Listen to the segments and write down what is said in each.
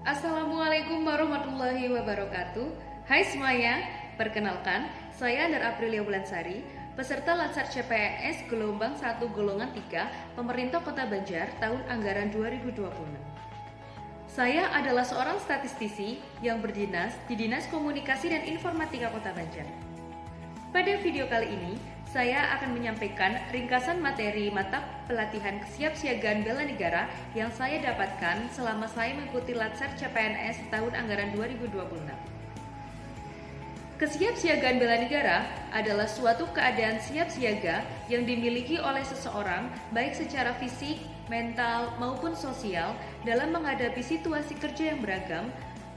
Assalamualaikum warahmatullahi wabarakatuh. Hai semuanya, perkenalkan, saya Andar Aprilia Wulansari, peserta Latsar CPNS gelombang 1 golongan 3 Pemerintah Kota Banjar tahun anggaran 2026. Saya adalah seorang statistisi yang berdinas di Dinas Komunikasi dan Informatika Kota Banjar. Pada video kali ini, saya akan menyampaikan ringkasan materi mata pelatihan kesiapsiagaan bela negara yang saya dapatkan selama saya mengikuti Latsar CPNS tahun anggaran 2026. Kesiapsiagaan bela negara adalah suatu keadaan siap siaga yang dimiliki oleh seseorang baik secara fisik, mental, maupun sosial dalam menghadapi situasi kerja yang beragam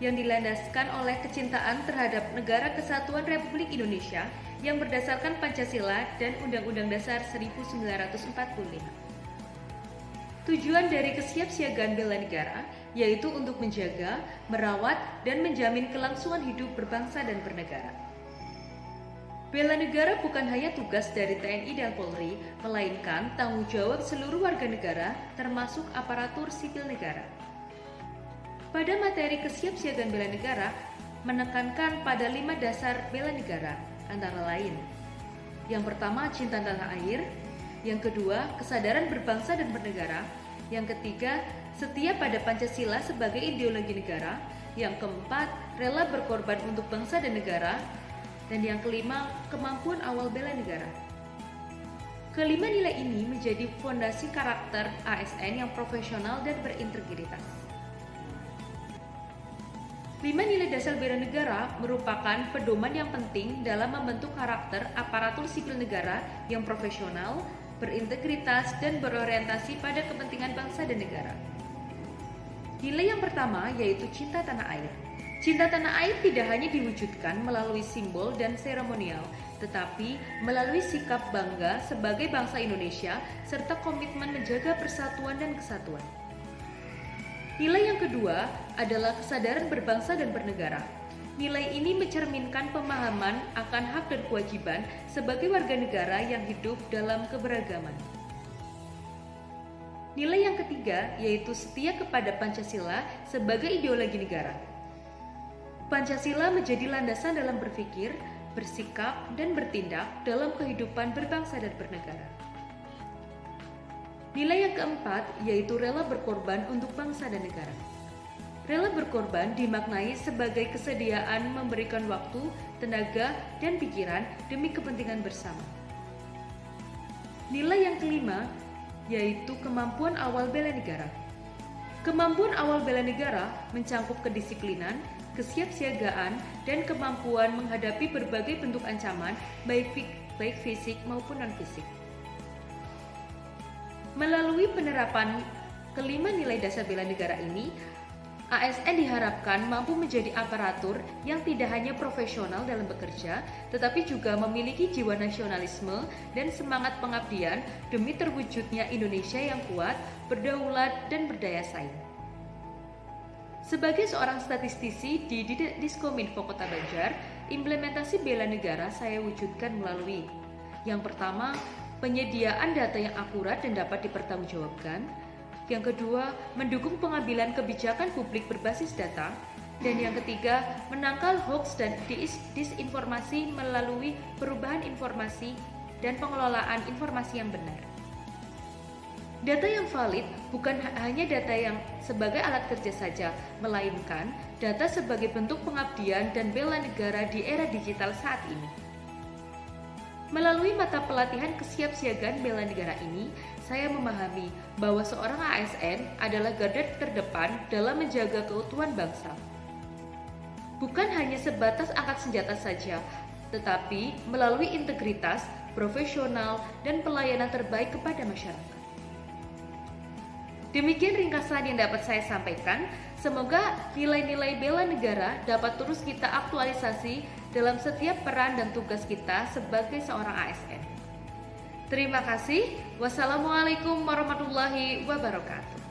yang dilandaskan oleh kecintaan terhadap Negara Kesatuan Republik Indonesia yang berdasarkan Pancasila dan Undang-Undang Dasar 1945. Tujuan dari kesiapsiagaan bela negara yaitu untuk menjaga, merawat, dan menjamin kelangsungan hidup berbangsa dan bernegara. Bela negara bukan hanya tugas dari TNI dan Polri, melainkan tanggung jawab seluruh warga negara termasuk aparatur sipil negara. Pada materi kesiapsiagaan bela negara menekankan pada 5 dasar bela negara, antara lain: yang pertama, cinta tanah air; yang kedua, kesadaran berbangsa dan bernegara; yang ketiga, setia pada Pancasila sebagai ideologi negara; yang keempat, rela berkorban untuk bangsa dan negara; dan yang kelima, kemampuan awal bela negara. Kelima nilai ini menjadi fondasi karakter ASN yang profesional dan berintegritas. 5 nilai dasar bela negara merupakan pedoman yang penting dalam membentuk karakter aparatur sipil negara yang profesional, berintegritas, dan berorientasi pada kepentingan bangsa dan negara. Nilai yang pertama yaitu cinta tanah air. Cinta tanah air tidak hanya diwujudkan melalui simbol dan seremonial, tetapi melalui sikap bangga sebagai bangsa Indonesia serta komitmen menjaga persatuan dan kesatuan. Nilai yang kedua adalah kesadaran berbangsa dan bernegara. Nilai ini mencerminkan pemahaman akan hak dan kewajiban sebagai warga negara yang hidup dalam keberagaman. Nilai yang ketiga yaitu setia kepada Pancasila sebagai ideologi negara. Pancasila menjadi landasan dalam berpikir, bersikap, dan bertindak dalam kehidupan berbangsa dan bernegara. Nilai yang keempat yaitu rela berkorban untuk bangsa dan negara. Rela berkorban dimaknai sebagai kesediaan memberikan waktu, tenaga, dan pikiran demi kepentingan bersama. Nilai yang kelima yaitu kemampuan awal bela negara. Kemampuan awal bela negara mencakup kedisiplinan, kesiapsiagaan, dan kemampuan menghadapi berbagai bentuk ancaman baik fisik maupun non-fisik. Melalui penerapan kelima nilai dasar bela negara ini, ASN diharapkan mampu menjadi aparatur yang tidak hanya profesional dalam bekerja, tetapi juga memiliki jiwa nasionalisme dan semangat pengabdian demi terwujudnya Indonesia yang kuat, berdaulat, dan berdaya saing. Sebagai seorang statistisi di Diskominfo Kota Banjar, implementasi bela negara saya wujudkan melalui: yang pertama, penyediaan data yang akurat dan dapat dipertanggungjawabkan; yang kedua, mendukung pengambilan kebijakan publik berbasis data; dan yang ketiga, menangkal hoax dan disinformasi melalui perubahan informasi dan pengelolaan informasi yang benar. Data yang valid bukan hanya data yang sebagai alat kerja saja, melainkan data sebagai bentuk pengabdian dan bela negara di era digital saat ini. Melalui mata pelatihan kesiapsiagaan bela negara ini, saya memahami bahwa seorang ASN adalah garda terdepan dalam menjaga keutuhan bangsa. Bukan hanya sebatas angkat senjata saja, tetapi melalui integritas, profesional, dan pelayanan terbaik kepada masyarakat. Demikian ringkasan yang dapat saya sampaikan. Semoga nilai-nilai bela negara dapat terus kita aktualisasi dalam setiap peran dan tugas kita sebagai seorang ASN. Terima kasih. Wassalamualaikum warahmatullahi wabarakatuh.